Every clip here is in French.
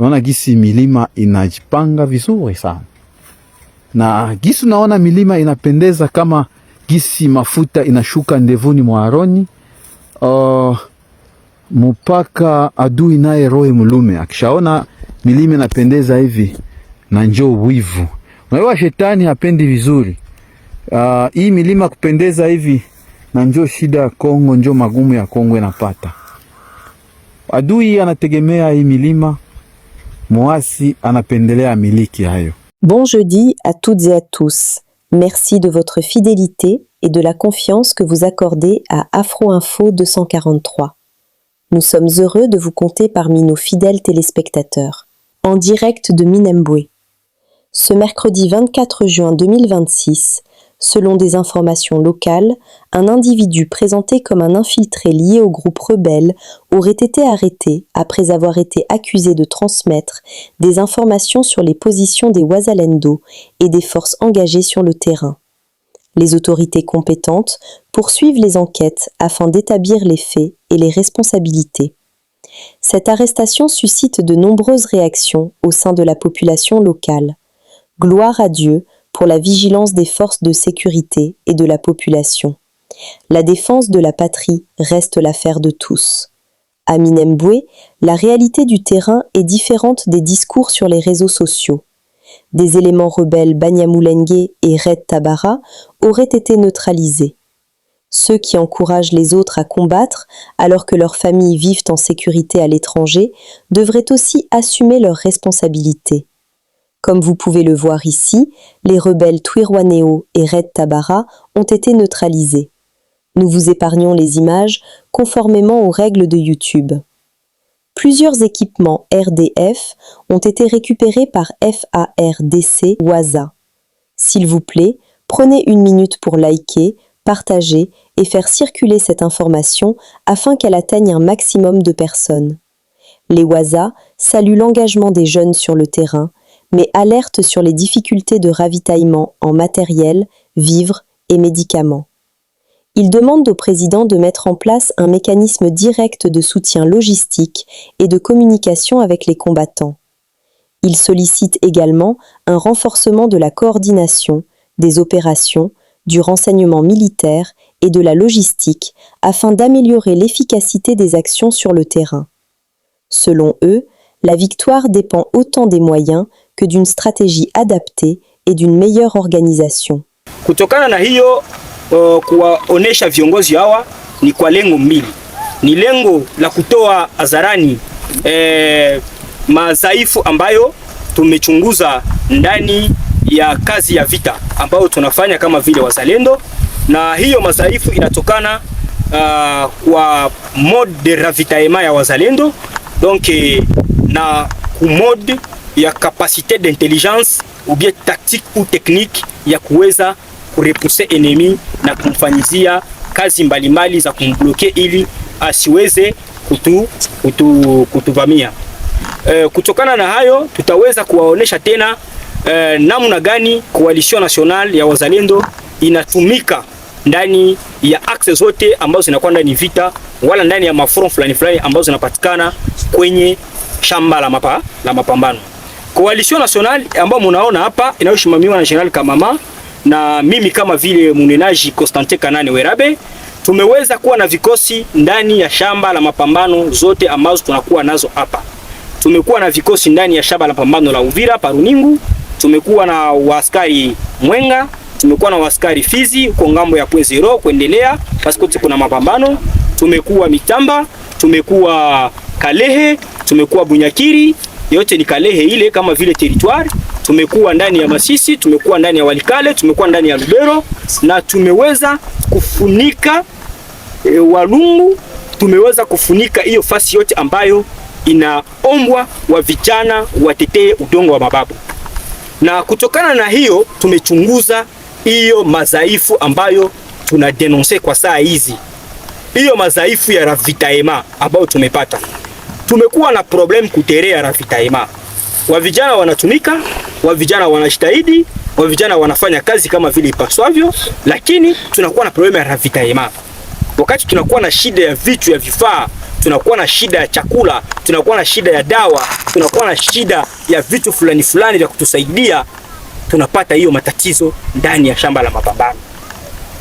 Unaona gisi milima inajipanga vizuri sana. Na gisi unaona milima inapendeza kama gisi mafuta inashuka ndevuni mwa Aroni. Mpaka adui naye roho mlume akishaona milima inapendeza hivi na njoo wivu. Unajua shetani hapendi vizuri. Hii milima kupendeza hivi na njoo shida ya Kongo, njoo magumu ya Kongo inapata. Adui anategemea hii milima, muasi anapendelea miliki hayo. Bon jeudi à toutes et à tous. Merci de votre fidélité et de la confiance que vous accordez à Afro Info 243. Nous sommes heureux de vous compter parmi nos fidèles téléspectateurs. En direct de Minembwe. Ce mercredi 24 juin 2026, selon des informations locales, un individu présenté comme un infiltré lié au groupe rebelle aurait été arrêté après avoir été accusé de transmettre des informations sur les positions des Wazalendo et des forces engagées sur le terrain. Les autorités compétentes poursuivent les enquêtes afin d'établir les faits et les responsabilités. Cette arrestation suscite de nombreuses réactions au sein de la population locale. Gloire à Dieu pour la vigilance des forces de sécurité et de la population. La défense de la patrie reste l'affaire de tous. À Minembwe, la réalité du terrain est différente des discours sur les réseaux sociaux. Des éléments rebelles Banyamulenge et Red Tabara auraient été neutralisés. Ceux qui encouragent les autres à combattre alors que leurs familles vivent en sécurité à l'étranger devraient aussi assumer leurs responsabilités. Comme vous pouvez le voir ici, les rebelles Twirwanéo et Red Tabara ont été neutralisés. Nous vous épargnons les images conformément aux règles de YouTube. Plusieurs équipements RDF ont été récupérés par FARDC Waza. S'il vous plaît, prenez une minute pour liker, partager et faire circuler cette information afin qu'elle atteigne un maximum de personnes. Les Waza saluent l'engagement des jeunes sur le terrain, mais alertent sur les difficultés de ravitaillement en matériel, vivres et médicaments. Ils demandent au président de mettre en place un mécanisme direct de soutien logistique et de communication avec les combattants. Ils sollicitent également un renforcement de la coordination, des opérations, du renseignement militaire et de la logistique afin d'améliorer l'efficacité des actions sur le terrain. Selon eux, la victoire dépend autant des moyens que d'une stratégie adaptée et d'une meilleure organisation. Kutokana na hiyo kuwaonesha viongozi hawa ni kwa lengo mbili. Ni lengo la kutoa hadharani madhaifu ambayo tumechunguza ndani ya kazi ya vita ambayo tunafanya kama vile wazalendo, na hiyo madhaifu inatokana kwa mode de ravitaillement ya wazalendo, donc na mode ya capacité d'intelligence ou bien tactique ou technique ya kuweza kurepousser ennemi na kumfanyizia kazi mbalimbali za kumbloke ili asiweze kutuvamia. Kutokana na hayo tutaweza kuwaonesha tena namna gani coalition nationale ya wazalendo inatumika ndani ya axe zote ambazo zinakuwa ndani vita wala ndani ya mafront fulani fulani ambazo zinapatikana kwenye shamba la mapambano. Coalition nationale ambayo mnaona hapa inayosimamiwa na General Kamama na mimi kama vile munenaji Constantin Kanane Werabe, tumeweza kuwa na vikosi ndani ya shamba la mapambano zote ambazo tunakuwa nazo hapa. Tumekuwa na vikosi ndani ya shamba la mapambano la Uvira Paruningu, tumekuwa na waaskari Mwenga, tumekuwa na waaskari Fizi kwa ngambo ya Pwezero kuendelea paskote kuna mapambano, tumekuwa Mitamba, tumekuwa Kalehe, tumekuwa Bunyakiri, yote ni Kalehe ile kama vile territoire, tumekuwa ndani ya Masisi, tumekuwa ndani ya Walikale, tumekuwa ndani ya Lubero na tumeweza kufunika Walungu, tumeweza kufunika hiyo fasi yote ambayo inaombwa wa vijana watetee udongo wa mababu. Na kutokana na hiyo tumechunguza hiyo madhaifu ambayo tunadenonse kwa saa hizi. Hiyo madhaifu ya ravitaillement ambayo tumepata. Tumekuwa na problem kuterea ravitaillement. Wa vijana wanatumika, wa vijana wanajitahidi, wa vijana wanafanya kazi kama vile ipaswavyo, lakini tunakuwa na problem ya ravitaillement. Wakati tunakuwa na shida ya vitu ya vifaa tunakuwa na shida ya chakula, tunakuwa na shida ya dawa, tunakuwa na shida ya vitu fulani fulani vya kutusaidia, tunapata hiyo matatizo ndani ya shamba la mapambano.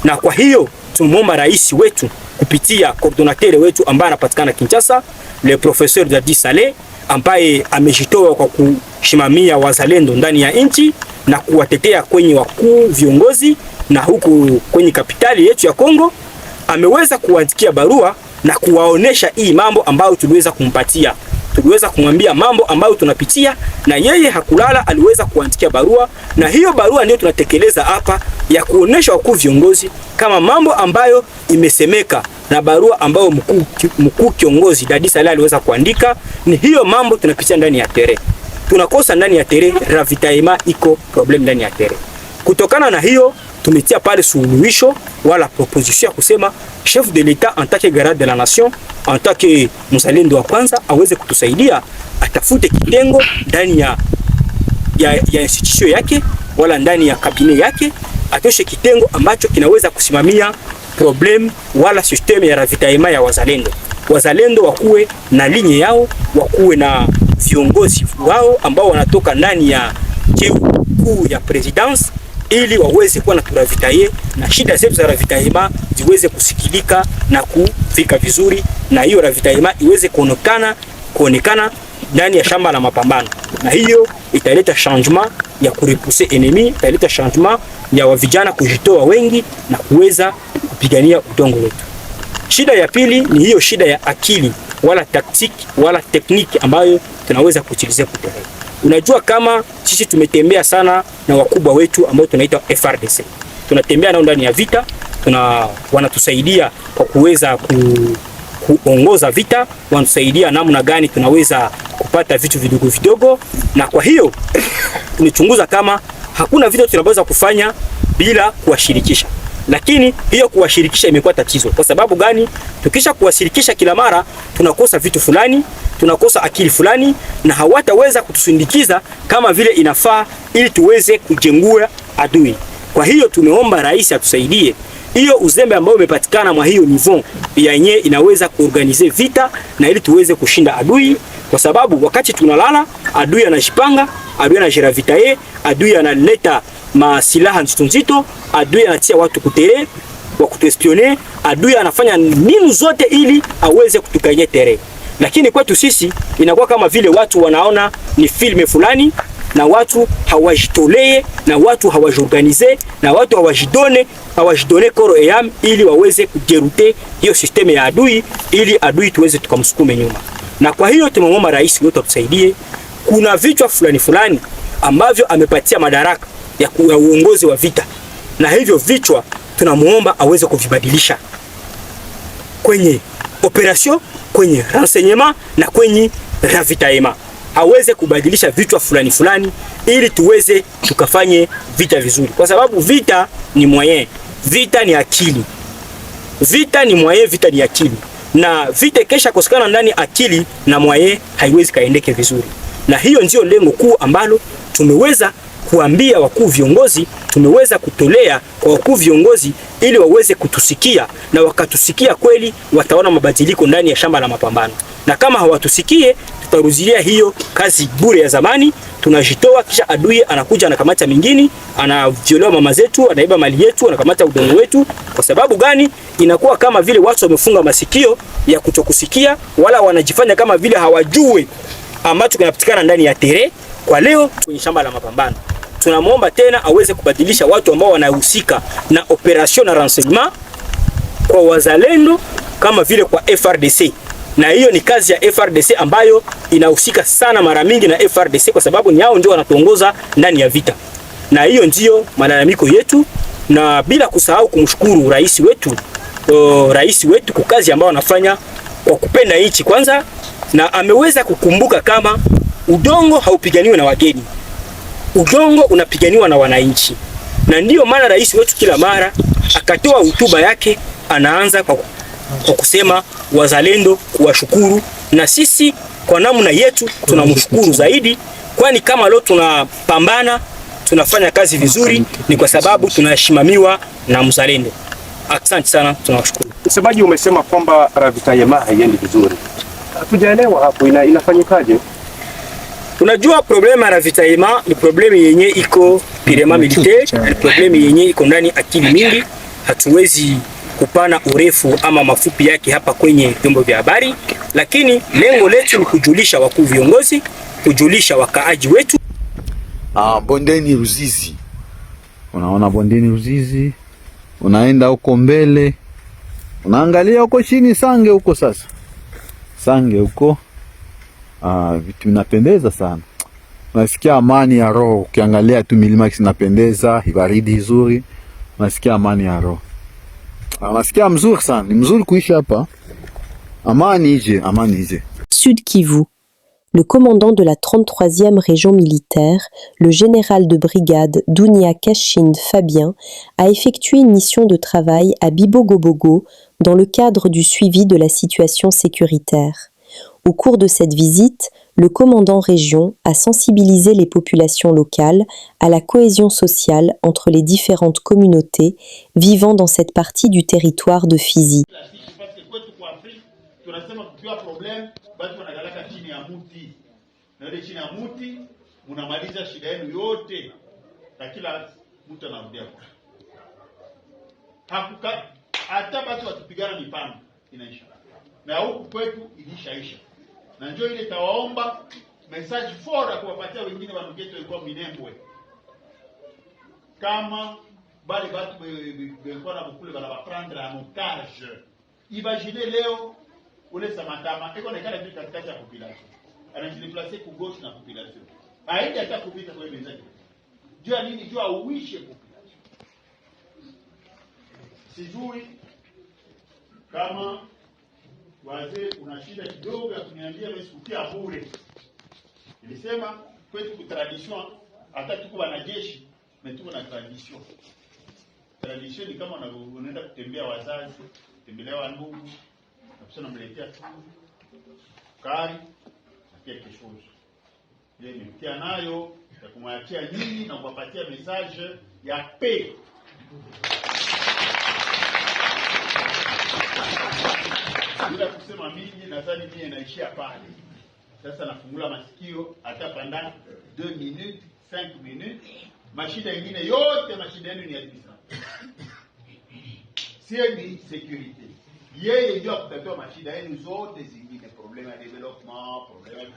Na kwa hiyo tumemwomba rais wetu kupitia coordinateur wetu ambaye anapatikana Kinshasa, le professeur Dadi Saleh, ambaye amejitoa kwa kushimamia wazalendo ndani ya nchi na kuwatetea kwenye wakuu viongozi na huku kwenye kapitali yetu ya Kongo. Ameweza kuandikia barua na kuwaonesha hii mambo ambayo tuliweza kumpatia. Tuliweza kumwambia mambo ambayo tunapitia na yeye hakulala, aliweza kuandikia barua, na hiyo barua ndio tunatekeleza hapa ya kuonesha wakuu viongozi kama mambo ambayo imesemeka na barua ambayo mkuu kiongozi Dadi Saleh aliweza kuandika ni hiyo mambo tunapitia ndani ya tere. Tunakosa ndani ya tere, ravitaillement iko problem ndani ya tere. Kutokana na hiyo tumetia pale suluhisho wala proposition ya kusema chef de l'etat en tant que garant de la nation, en tant que mzalendo wa kwanza aweze kutusaidia, atafute kitengo ndani ya institution yake wala ndani ya kabine yake, atoshe kitengo ambacho kinaweza kusimamia problem wala system ya ravitaillement ya wazalendo. Wazalendo wakuwe na linye yao, wakuwe na viongozi wao ambao wanatoka ndani ya cheo kuu ya presidence, ili waweze kuwa na turavitaye na shida zetu za ravitaillement ziweze kusikilika na kufika vizuri, na hiyo ravitaillement iweze kuonekana ndani ya shamba la mapambano. Na hiyo italeta changement ya kurepousser ennemi, italeta changement ya vijana kujitoa wengi na kuweza kupigania udongo wetu. Shida ya pili ni hiyo shida ya akili wala taktiki wala tekniki ambayo tunaweza kuutilizia kutere. Unajua kama sisi tumetembea sana na wakubwa wetu ambao tunaitwa FRDC. Tunatembea nao ndani ya vita, wanatusaidia kwa kuweza kuongoza vita, wanatusaidia namna gani tunaweza kupata vitu vidogo vidogo, na kwa hiyo tumechunguza kama hakuna vitu tunaweza kufanya bila kuwashirikisha. Lakini hiyo kuwashirikisha imekuwa tatizo. Kwa sababu gani? Tukisha kuwashirikisha kila mara tunakosa vitu fulani, tunakosa akili fulani, na hawataweza kutusindikiza kama vile inafaa ili tuweze kujengua adui. Kwa hiyo tumeomba rais atusaidie hiyo uzembe ambao umepatikana mwa hiyo niveau yenyewe inaweza kuorganize vita na ili tuweze kushinda adui, kwa sababu wakati tunalala adui anajipanga, adui anajiravitaye, adui analeta masilaha nzito, adui anatia watu kutere wa kutuespionner, adui anafanya nini zote ili aweze kutukanyia tere. Lakini kwetu sisi inakuwa kama vile watu wanaona ni filme fulani, na watu hawajitolee, na watu hawajiorganize, na watu hawajidone koro eyam ili waweze kujerute hiyo system ya adui, ili adui tuweze tukamsukume nyuma. Na kwa hiyo tumemwomba rais wetu atusaidie. Kuna vichwa fulani ambavyo amepatia madaraka ya uongozi wa vita, na hivyo vichwa tunamuomba aweze kuvibadilisha kwenye operation, kwenye renseignement na kwenye ravitaillement. Aweze kubadilisha vichwa fulani ili tuweze tukafanye vita vizuri, kwa sababu vita ni moyen, vita ni akili, vita ni moyen, vita ni akili, na vita kesha kosekana ndani akili na moyen haiwezi kaendeke vizuri. Na hiyo ndio lengo kuu ambalo tumeweza kuambia wakuu viongozi, tumeweza kutolea kwa wakuu viongozi ili waweze kutusikia, na wakatusikia kweli wataona mabadiliko ndani ya shamba la mapambano. Na kama hawatusikie tutarudilia hiyo kazi bure ya zamani, tunajitoa kisha adui anakuja anakamata mingine, anaviolewa mama zetu, anaiba mali yetu, anakamata udongo wetu. Kwa sababu gani? Inakuwa kama vile watu wamefunga masikio ya kutokusikia, wala wanajifanya kama vile hawajui ambacho kinapatikana ndani ya tere kwa leo kwenye shamba la mapambano. Tunamuomba tena aweze kubadilisha watu ambao wanahusika na operation na renseignement kwa wazalendo kama vile kwa FRDC. Na hiyo ni kazi ya FRDC ambayo inahusika sana mara mingi na FRDC, kwa sababu ni hao ndio wanatuongoza ndani ya vita. Na hiyo ndio malalamiko yetu, na bila kusahau kumshukuru rais wetu kwa kazi ambayo anafanya kwa kupenda nchi kwanza, na ameweza kukumbuka kama udongo haupiganiwi na wageni, udongo unapiganiwa na wananchi. Na ndiyo maana rais wetu kila mara akatoa hotuba yake anaanza kwa kusema wazalendo kuwashukuru, na sisi kwa namna yetu tunamshukuru zaidi, kwani kama leo tunapambana tunafanya kazi vizuri ni kwa sababu tunashimamiwa na mzalendo. Asante sana, tunawashukuru. Msemaji, umesema kwamba ravitaillement haiendi vizuri. Hatujaelewa hapo inafanyikaje? Unajua problema ya ravitaillement ni problemu yenye iko pirema militaire, ni problemu yenye iko ndani akili mingi. Hatuwezi kupana urefu ama mafupi yake hapa kwenye vyombo vya habari, lakini lengo letu ni kujulisha wakuu viongozi, kujulisha wakaaji wetu. Bondeni Ruzizi, unaona bondeni Ruzizi, unaenda huko mbele, unaangalia huko chini Sange huko. Sasa Sange huko vitu vinapendeza sana, unasikia amani ya roho. Ukiangalia tu milima inapendeza, baridi nzuri, unasikia amani ya roho, unasikia mzuri sana. Ni mzuri kuishi hapa, amani ije, amani ije. Sud Kivu. Le commandant de la 33e région militaire, le général de brigade Dounia Kachine Fabien, a effectué une mission de travail à Bibogobogo dans le cadre du suivi de la situation sécuritaire. Au cours de cette visite, le commandant région a sensibilisé les populations locales à la cohésion sociale entre les différentes communautés vivant dans cette partie du territoire de Fizi. Munamaliza shida yenu yote na kila mtu anarudia hakuka. Hata basi watupigana mipano inaisha, na huku kwetu ilishaisha, na njoo ile tawaomba message fora kuwapatia wengine wanuketo ilikuwa Minembwe, kama bali batu belikuwa na bukule bala baprendre en otage. Imagine leo ule Samatama eko nekala kitu katikati ya population, anajideplace ku gauche na population, haidi hata kupita kwa menzake. Jua nini? Jua uishe population. Sijui kama wazee kuna shida kidogo ya kuniambia msikutia bure. Nilisema kwetu ku tradition, hata tuko wanajeshi tuko na tradition. Tradition ni kama unaenda kutembea wazazi, kutembelea wandugu, na kusema mletea kari na quelque chose. Yeye nimetia nayo ya kumwachia nyinyi na kuwapatia message ya paix. Bila kusema mingi, nadhani mimi naishia pale. Sasa nafungula masikio hata pendant 2 minutes, 5 minutes. Mashida nyingine yote, mashida yenu ni administration. C'est ni sécurité. Yeye ndio kutatua mashida yenu zote zingine, problème ya development, problème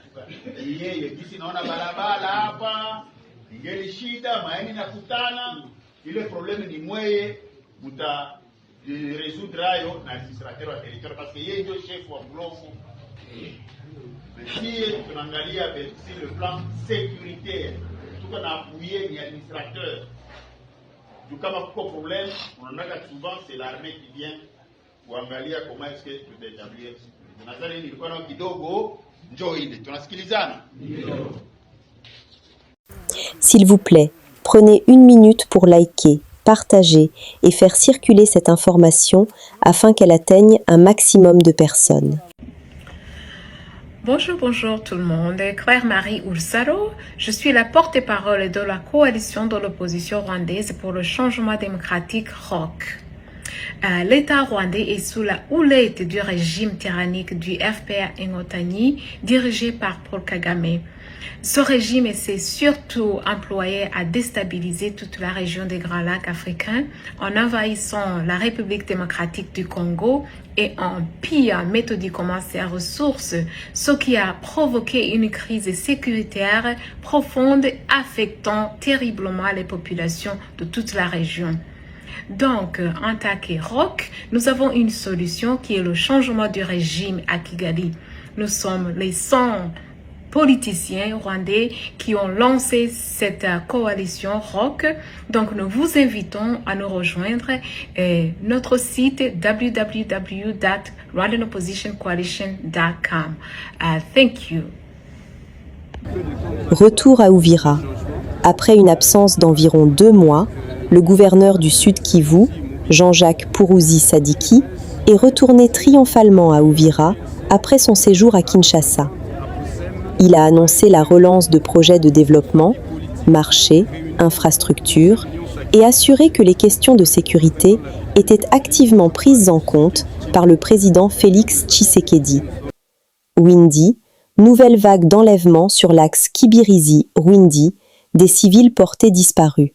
ya yeye kisi naona barabara hapa, ingeli shida maeni nakutana, ile problème ni mweye muta résoudre ayo na administrateur wa territoire, parce que yeye ndio chef wa bloco. Mais si tunaangalia sur le plan sécuritaire, tuko na appuyer ni administrateur. Du kama kuko problème, unaona souvent c'est l'armée qui vient kuangalia comment est-ce que tutajablia. Nadhani nilikuwa na kidogo njoo ile tunasikilizana. S'il vous plaît, prenez 1 minute pour liker, partager et faire circuler cette information afin qu'elle atteigne un maximum de personnes. Bonjour tout le monde. Claire Marie Oursaro, je suis la porte-parole de la coalition de l'opposition rwandaise pour le changement démocratique ROC. L'État rwandais est sous la houlette du régime tyrannique du FPR Ingotani, dirigé par Paul Kagame. Ce régime s'est surtout employé à déstabiliser toute la région des Grands Lacs africains en envahissant la République démocratique du Congo et en pillant méthodiquement ses ressources, ce qui a provoqué une crise sécuritaire profonde affectant terriblement les populations de toute la région. Donc, en tant que ROC, nous avons une solution qui est le changement du régime à Kigali. Nous sommes les 100 politiciens rwandais qui ont lancé cette coalition ROC. Donc, nous vous invitons à nous rejoindre notre site www.rwandanoppositioncoalition.com. Thank you. Retour à Uvira. Après une absence d'environ 2 mois, le gouverneur du Sud Kivu, Jean-Jacques Puruzi Sadiki, est retourné triomphalement à Uvira après son séjour à Kinshasa. Il a annoncé la relance de projets de développement, marchés, infrastructures et assurer que les questions de sécurité étaient activement prises en compte par le président Félix Tshisekedi. Windi, nouvelle vague d'enlèvements sur l'axe Kibirizi-Rwindi, des civils portés disparus.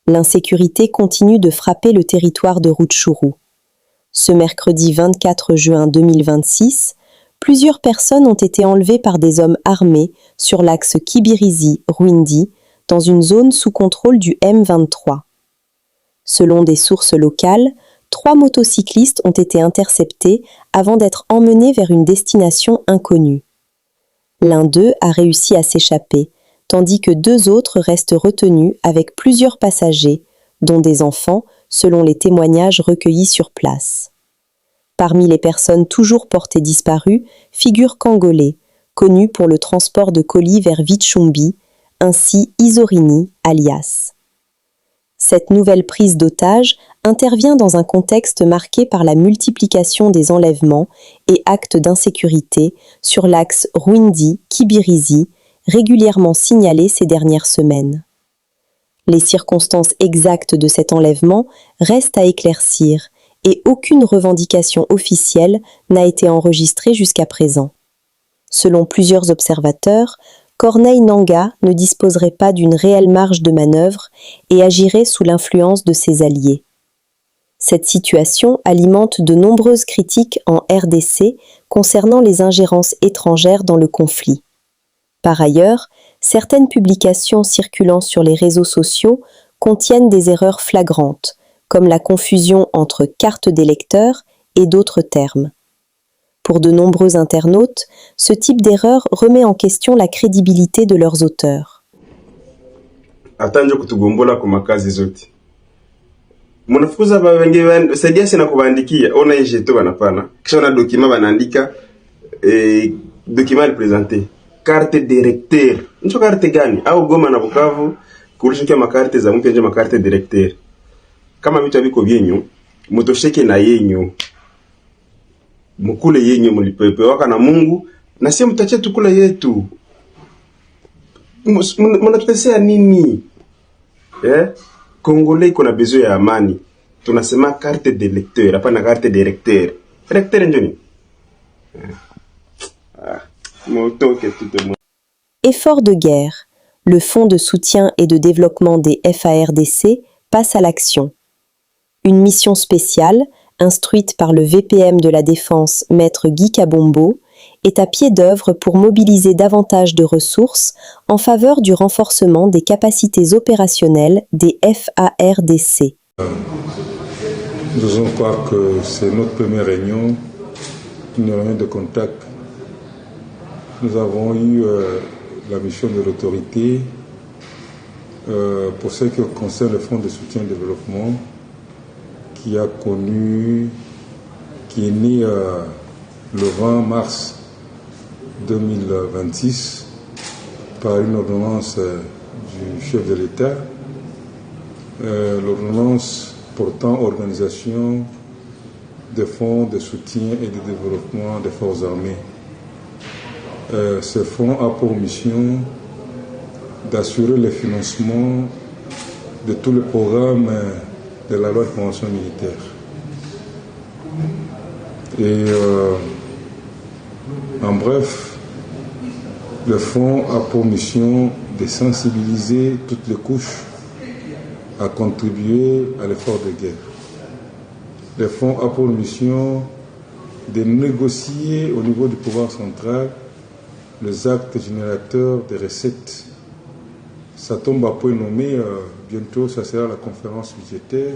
L'insécurité continue de frapper le territoire de Rutshuru. Ce mercredi 24 juin 2026, plusieurs personnes ont été enlevées par des hommes armés sur l'axe Kibirizi-Rwindi, dans une zone sous contrôle du M23. Selon des sources locales, 3 motocyclistes ont été interceptés avant d'être emmenés vers une destination inconnue. L'un d'eux a réussi à s'échapper, tandis que 2 autres restent retenus avec plusieurs passagers, dont des enfants, selon les témoignages recueillis sur place. Parmi les personnes toujours portées disparues figure Kangolé, connu pour le transport de colis vers Vichumbi, ainsi Isorini, alias. Cette nouvelle prise d'otage intervient dans un contexte marqué par la multiplication des enlèvements et actes d'insécurité sur l'axe Rwindi-Kibirizi, régulièrement signalés ces dernières semaines. Les circonstances exactes de cet enlèvement restent à éclaircir et aucune revendication officielle n'a été enregistrée jusqu'à présent. Selon plusieurs observateurs, Corneille Nangaa ne disposerait pas d'une réelle marge de manœuvre et agirait sous l'influence de ses alliés. Cette situation alimente de nombreuses critiques en RDC concernant les ingérences étrangères dans le conflit. Par ailleurs, certaines publications circulant sur les réseaux sociaux contiennent des erreurs flagrantes, comme la confusion entre carte d'électeur et d'autres termes. Pour de nombreux internautes, ce type d'erreur remet en question la crédibilité de leurs auteurs. Atanje kutugombola kwa makazi zote. Munafukuza wengi saidia sana kubandikia ona jeto banapana. Kisha na document banaandika document représenter carte directeur. Ncho carte gani? Au Goma na Bukavu kulishikia makarte za mpya nje makarte directeur. Kama vitu viko vyenyu, mutosheke na yenyu. Mukule yenyu mlipeweka na Mungu na sio mtachie tukula yetu. Mnatupesea nini? Congolais iko na besoin ya amani. Tunasema carte d'électeur, hapana carte directeur. Directeur njoni. Effort de guerre. Le Fonds de soutien et de développement des FARDC passe à l'action. Une mission spéciale, instruite par le VPM de la Défense, Maître Guy Kabombo, est à pied d'œuvre pour mobiliser davantage de ressources en faveur du renforcement des capacités opérationnelles des FARDC. Nous allons croire que c'est notre première réunion, une réunion de contact. Nous avons eu la mission de l'autorité pour ce qui concerne le Fonds de soutien et développement qui est né le 20 mars 2026 par une ordonnance du chef de l'État, l'ordonnance portant organisation des fonds de soutien et de développement des forces armées. Ce fonds a pour mission d'assurer le financement de tous les programmes de la loi de convention militaire. Et en bref, le fonds a pour mission de sensibiliser toutes les couches à contribuer à l'effort de guerre. Le fonds a pour mission de négocier au niveau du pouvoir central les actes générateurs des recettes. Ça tombe à point nommé, bientôt ça sera la conférence budgétaire.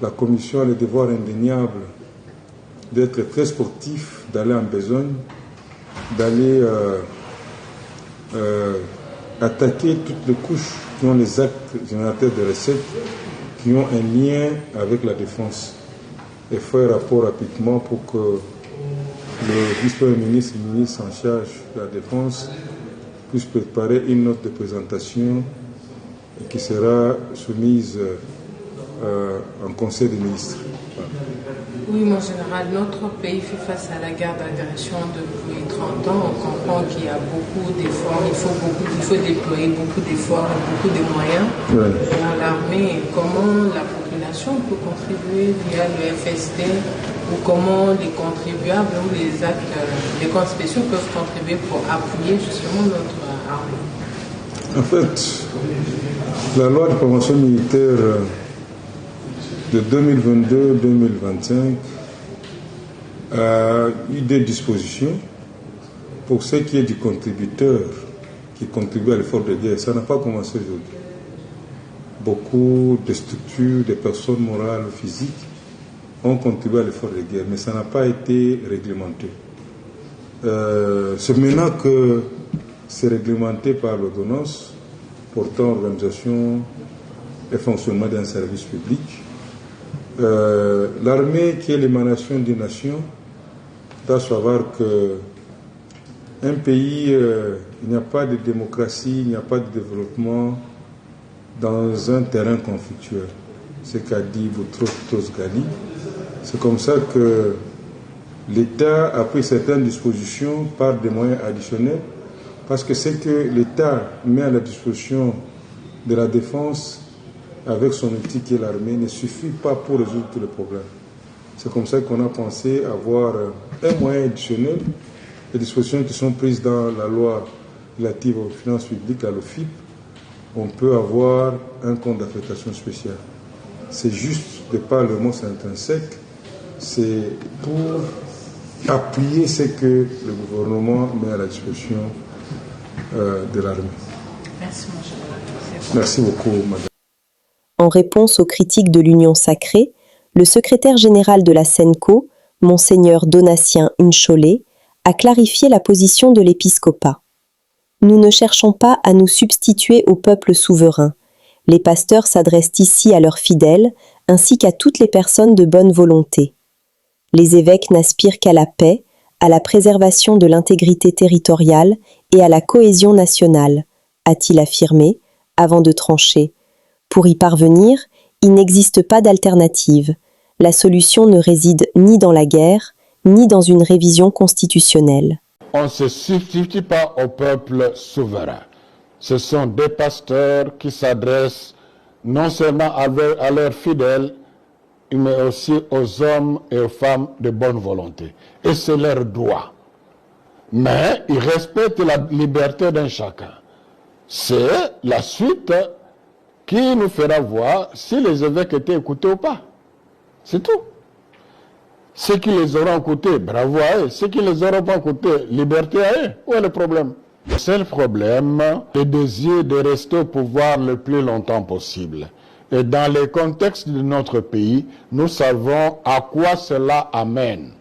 La commission a le devoir indéniable d'être très sportif, d'aller en besogne, d'aller attaquer toutes les couches qui ont les actes générateurs de recettes, qui ont un lien avec la défense. Et faire rapport rapidement pour que le vice-premier ministre et le ministre en charge de la défense puissent préparer une note de présentation qui sera soumise en conseil des ministres. Oui, mon général, notre pays fait face à la guerre d'agression depuis 30 ans, on comprend qu'il y a beaucoup d'efforts, il faut déployer beaucoup d'efforts et beaucoup de moyens dans l'armée. Comment la population peut contribuer via le FSD ou comment les contribuables ou les acteurs, les corps spéciaux peuvent contribuer pour appuyer justement notre armée? En fait, la loi de prévention militaire de 2022-2025 a eu des dispositions pour ce qui est du contributeur qui contribue à l'effort de guerre. Ça n'a pas commencé aujourd'hui. Beaucoup de structures, de personnes morales ou physiques ont contribué à l'effort de guerre, mais ça n'a pas été réglementé. C'est maintenant que c'est réglementé par l'ordonnance portant organisation et fonctionnement d'un service public. L'armée, qui est l'émanation d'une nation, doit savoir qu'un pays, il n'y a pas de démocratie, il n'y a pas de développement dans un terrain conflictuel. C'est qu'a dit Boutros Ghali. C'est comme ça que l'État a pris certaines dispositions par des moyens additionnels, parce que c'est que l'État met à la disposition de la défense avec son outil qui est l'armée ne suffit pas pour résoudre tous les problèmes. C'est comme ça qu'on a pensé avoir un moyen additionnel, les dispositions qui sont prises dans la loi relative aux finances publiques, la LOFIP. On peut avoir un compte d'affectation spéciale. C'est juste de par le mot intrinsèque, c'est pour appuyer ce que le gouvernement met à la disposition de l'armée. Merci, mon cher. Merci beaucoup, madame. En réponse aux critiques de l'Union sacrée, le secrétaire général de la SENCO, Monseigneur Donatien Uncholet, a clarifié la position de l'épiscopat. Nous ne cherchons pas à nous substituer au peuple souverain. Les pasteurs s'adressent ici à leurs fidèles, ainsi qu'à toutes les personnes de bonne volonté. Les évêques n'aspirent qu'à la paix, à la préservation de l'intégrité territoriale et à la cohésion nationale, a-t-il affirmé, avant de trancher. Pour y parvenir, il n'existe pas d'alternative. La solution ne réside ni dans la guerre, ni dans une révision constitutionnelle. On ne se substitue pas au peuple souverain. Ce sont des pasteurs qui s'adressent non seulement à leurs fidèles, mais aussi aux hommes et aux femmes de bonne volonté. Et c'est leur droit. Mais ils respectent la liberté d'un chacun. C'est la suite qui nous fera voir si les évêques étaient écoutés ou pas. C'est tout. Ceux qui les auront écoutés, bravo à eux. Ceux qui ne les auront pas écoutés, liberté à eux. Où est le problème? C'est le problème, le désir de rester au pouvoir le plus longtemps possible. Et dans le contexte de notre pays, nous savons à quoi cela amène.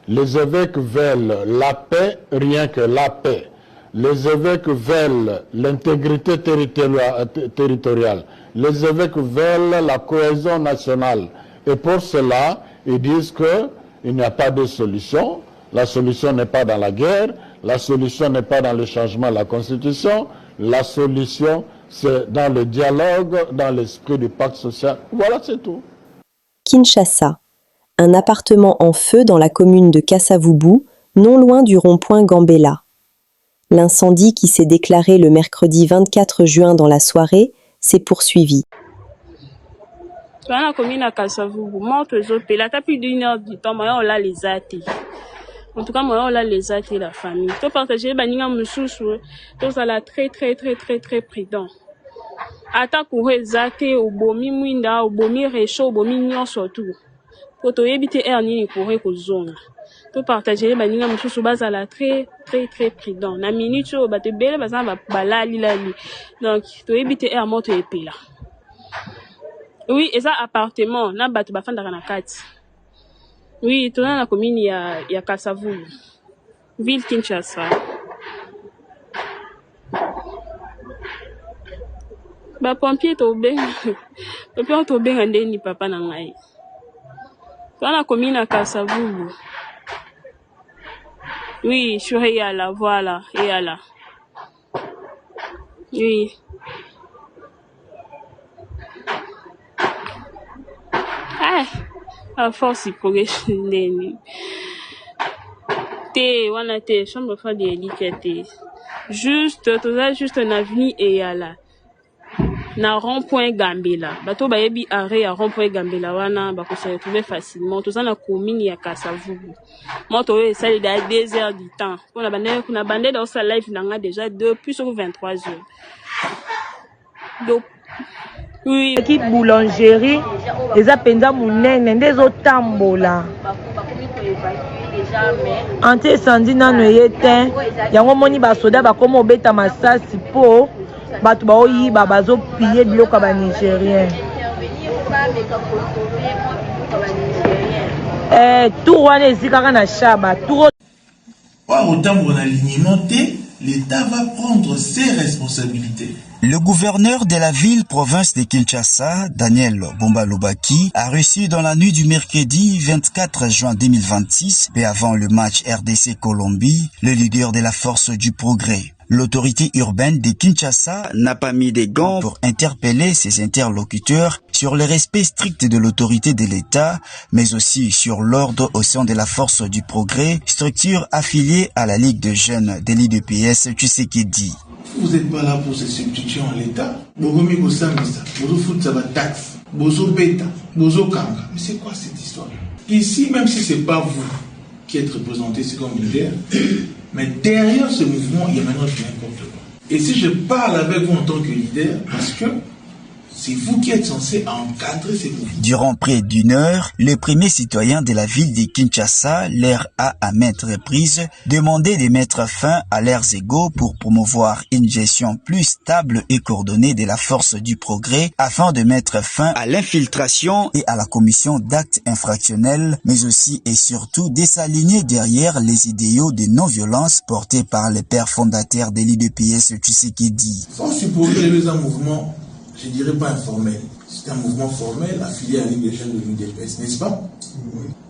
Les évêques veulent la paix, rien que la paix. Les évêques veulent l'intégrité territoriale. Les évêques veulent la cohésion nationale. Et pour cela, ils disent qu'il n'y a pas de solution. La solution n'est pas dans la guerre. La solution n'est pas dans le changement de la Constitution. La solution, c'est dans le dialogue, dans l'esprit du pacte social. Voilà, c'est tout. Kinshasa. Un appartement en feu dans la commune de Kasavubu, non loin du rond-point Gambela. L'incendie qui s'est déclaré le mercredi 24 juin dans la soirée s'est poursuivi. Dans la commune de Kasavubu, montre la plus d'une heure du temps, on l'a les athées. En tout cas, moi, on l'a les athées, la famille. Tout partager, baninga moussoussou, tout ça là très prudent. Attaque ou athées, ou bomi mwinda, ou bomi réchaud, ou bomi nyon surtout. Pour te éviter erni pour zone. Tout partager, baninga moussoussou, basa là très prudent. Na minute, bah te belle, basa va balali lali. Donc, te éviter er moto épée là. Oui, et ça appartement, na batu bafanda na kati. Oui, tout dans la commune il y a Kasavubu, ville Kinshasa. Ba pompier to ben ndeni papa na ngai. Dans la commune à Kasavubu. Oui, sur Yala, voilà, Yala. Oui. Ah, à force il progresse ndeni. T, wana T, chambre femme d'élite T. Juste, juste un avenue et là. Na rond-point Gambela. Bato bayebi arrêt à rond-point Gambela wana ba ko se retrouver facilement. Tout ça na commune ya Kasavubu. Moi to e sali da 2 heures du temps. Pour la bande kuna bande dans sa live nanga déjà depuis sur 23 heures. Donc oui, équipe boulangerie les apenda munene ndezo tambola. Ante sandi nano yete yango moni ba soda ba komo beta masasi po bato ba oyi ba bazo piller biloko ba nigérien tout wana ezikaka na shaba tout autant pour l'alignement l'État va prendre ses responsabilités. Le gouverneur de la ville-province de Kinshasa, Daniel Bomba-Lobaki, a reçu dans la nuit du mercredi 24 juin 2026, et avant le match RDC-Colombie, le leader de la force du progrès. L'autorité urbaine de Kinshasa n'a pas mis des gants pour interpeller ses interlocuteurs sur le respect strict de l'autorité de l'État, mais aussi sur l'ordre au sein de la force du progrès, structure affiliée à la Ligue de jeunes de l'IDPS Tshisekedi. Vous n'êtes pas là pour se substituer à l'État. Bogomi Bosamisa, Bozo Futsaba taxe, Bozo Beta, Bozo Kanga. Mais c'est quoi cette histoire? Ici, même si c'est pas vous qui êtes représenté, c'est comme leader, mais derrière ce mouvement, il y a maintenant n'importe quoi. Et si je parle avec vous en tant que leader, parce que c'est vous qui êtes censé encadrer ces mouvements. Durant près d'une heure, le premier citoyen de la ville de Kinshasa leur a à maintes reprises demandé de mettre fin à leurs égos pour promouvoir une gestion plus stable et coordonnée de la force du progrès afin de mettre fin à l'infiltration et à la commission d'actes infractionnels, mais aussi et surtout de s'aligner derrière les idéaux de non-violence portés par les pères fondateurs de l'IDPS Tshisekedi. Force du progrès est un mouvement, je dirais pas informel. C'est un mouvement formel affilié à la Ligue des jeunes de l'UDPS, n'est-ce pas?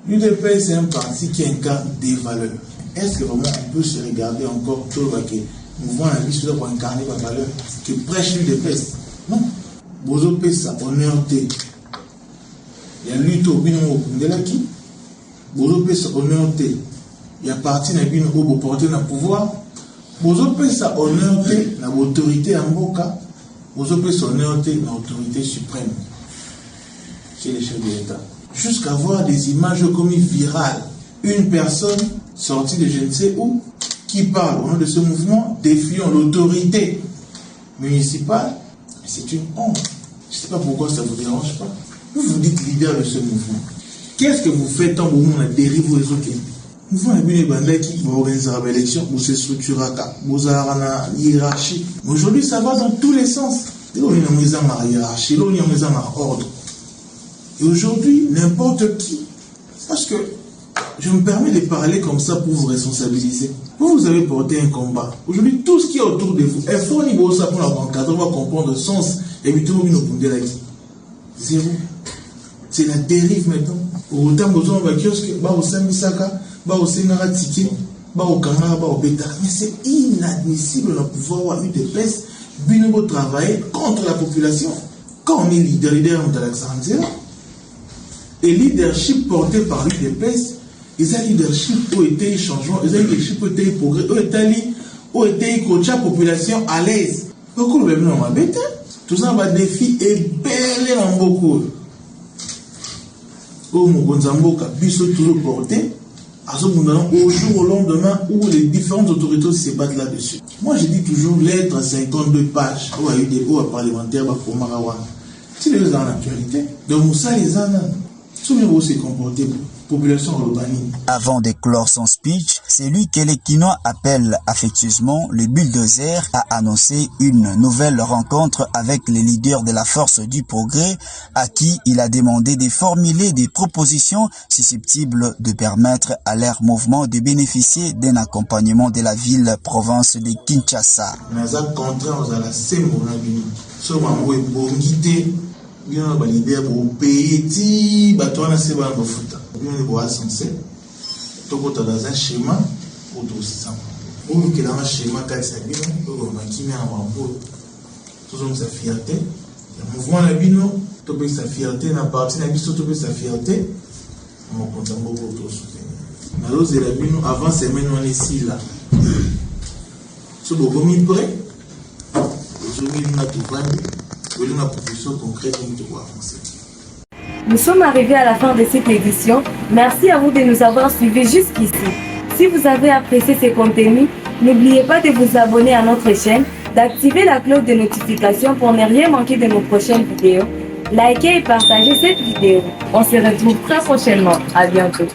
L'UDPS c'est un parti qui incarne des valeurs. Est-ce que vraiment on peut se regarder encore tout le mouvement à l'issue pour incarner des valeurs que prêche l'UDPS? Non. Bozo Pesa, honneur T. Il y a lutte au bino de la qui? Bozo Pesa, honneur T. Il y a parti na bino au porter na pouvoir. Bozo Pesa, honneur T, na autorité en Boka. Vous avez son l'autorité suprême chez les chefs de l'État. Jusqu'à voir des images comme virales. Une personne sortie de je ne sais où qui parle au nom de ce mouvement défiant l'autorité municipale. C'est une honte. Je ne sais pas pourquoi ça ne vous dérange pas. Vous vous dites leader de ce mouvement. Qu'est-ce que vous faites tant que vous dérive aux autres? Nous avons une bande qui organise l'élection, vous se structurez, vous avez une hiérarchie. Aujourd'hui, ça va dans tous les sens. Là, on est dans une hiérarchie, là, on est dans un ordre. Et aujourd'hui, n'importe qui, parce que je me permets de parler comme ça pour vous responsabiliser. Vous avez porté un combat. Aujourd'hui, tout ce qui est autour de vous, il faut niveau ça pour l'encadrer, on va comprendre le sens. Et puis, tout le monde est zéro. C'est la dérive maintenant. Autant que vous avez un kiosque, au Samisaka, au Sénara Tiki, au Kamara, au Beta. Mais c'est inadmissible de pouvoir avoir eu des places, bien travailler contre la population. Quand on est leader de l'Alexandrie, et leadership porté par l'UDPS, ils ont leadership où était changement, ils ont leadership où était progrès, où était coach la population à l'aise. Beaucoup de gens ont bêté. Tout ça va défi et belle en beaucoup. Au Mugonzamboka, biso toujours porté. Au jour au lendemain où les différentes autorités se battent là-dessus. Moi, je dis toujours lettre 52 pages où il y a eu des hauts parlementaires pour Marawana. C'est les gens en actualité. Donc, ça, les gens, souvenez-vous, se comporter. Population urbaine. Avant de clore son speech, celui que les Quinois appellent affectueusement le bulldozer a annoncé une nouvelle rencontre avec les leaders de la force du progrès à qui il a demandé de formuler des propositions susceptibles de permettre à leur mouvement de bénéficier d'un accompagnement de la ville-province de Kinshasa. Il y a un leader pour payer, batoana se va refuta. Il y a un censé. Toko dans un schéma pour tout ça. Ou que dans un schéma quand c'est bien, on va qui met en rapport. Tout ça sa fierté. Le mouvement la bino, toko sa fierté, na partie na biso toko sa fierté. On compte beaucoup pour soutenir. Avant semaine, on est ici là. Ce que vous m'y prêt, aujourd'hui, on a tout vendu. On a une proposition concrète pour avancer. Nous sommes arrivés à la fin de cette édition. Merci à vous de nous avoir suivis jusqu'ici. Si vous avez apprécié ces contenus, n'oubliez pas de vous abonner à notre chaîne, d'activer la cloche de notification pour ne rien manquer de nos prochaines vidéos. Likez et partagez cette vidéo. On se retrouve très prochainement. À bientôt.